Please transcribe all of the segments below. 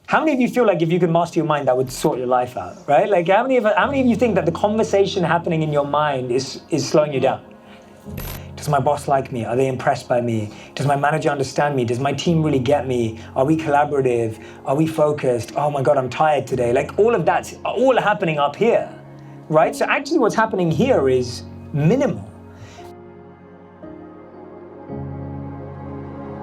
How many of you feel like if you could master your mind, that would sort your life out, right? Like how many of you think that the conversation happening in your mind is slowing you down? Does my boss like me? Are they impressed by me? Does my manager understand me? Does my team really get me? Are we collaborative? Are we focused? Oh my God, I'm tired today. Like all of that's all happening up here, right? So actually what's happening here is minimal.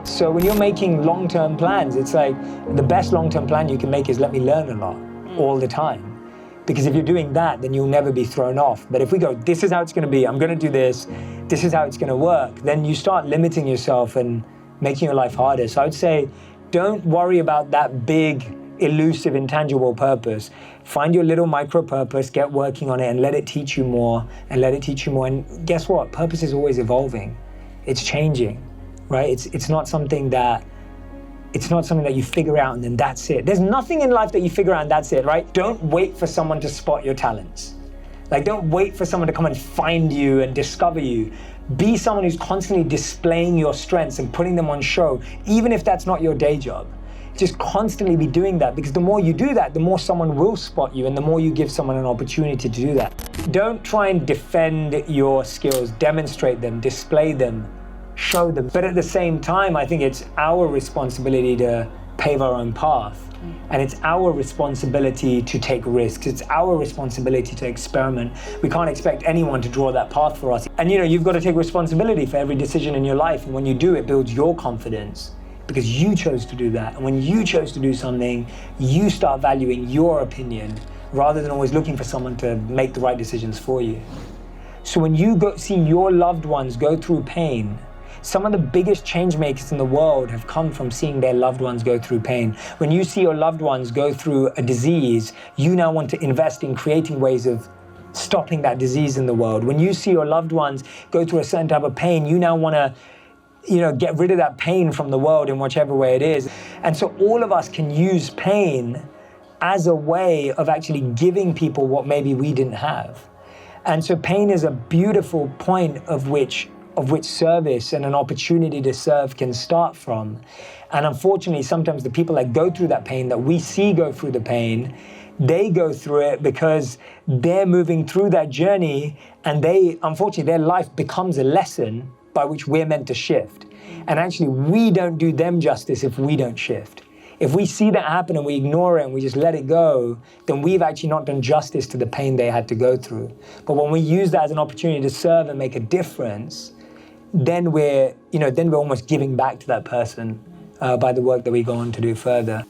So when you're making long-term plans, it's like the best long-term plan you can make is let me learn a lot all the time. Because if you're doing that, then you'll never be thrown off. But if we go, this is how it's gonna be, I'm gonna do this is how it's gonna work, then you start limiting yourself and making your life harder. So I would say, don't worry about that big, elusive, intangible purpose. Find your little micro purpose, get working on it, and let it teach you more, and let it teach you more. And guess what? Purpose is always evolving. It's changing, right? It's not something that you figure out and then that's it. There's nothing in life that you figure out and that's it, right? Don't wait for someone to spot your talents. Like, don't wait for someone to come and find you and discover you. Be someone who's constantly displaying your strengths and putting them on show, even if that's not your day job. Just constantly be doing that, because the more you do that, the more someone will spot you and the more you give someone an opportunity to do that. Don't try and defend your skills, demonstrate them, display them, show them. But at the same time, I think it's our responsibility to pave our own path. And it's our responsibility to take risks. It's our responsibility to experiment. We can't expect anyone to draw that path for us. And you've got to take responsibility for every decision in your life. And when you do, it builds your confidence because you chose to do that. And when you chose to do something, you start valuing your opinion rather than always looking for someone to make the right decisions for you. So when you see your loved ones go through pain, some of the biggest change makers in the world have come from seeing their loved ones go through pain. When you see your loved ones go through a disease, you now want to invest in creating ways of stopping that disease in the world. When you see your loved ones go through a certain type of pain, you now want to get rid of that pain from the world in whichever way it is. And so all of us can use pain as a way of actually giving people what maybe we didn't have. And so pain is a beautiful point of which service and an opportunity to serve can start from. And unfortunately, sometimes the people that go through that pain, that we see go through the pain, they go through it because they're moving through that journey, and unfortunately, their life becomes a lesson by which we're meant to shift. And actually, we don't do them justice if we don't shift. If we see that happen and we ignore it and we just let it go, then we've actually not done justice to the pain they had to go through. But when we use that as an opportunity to serve and make a difference, then we're almost giving back to that person by the work that we go on to do further.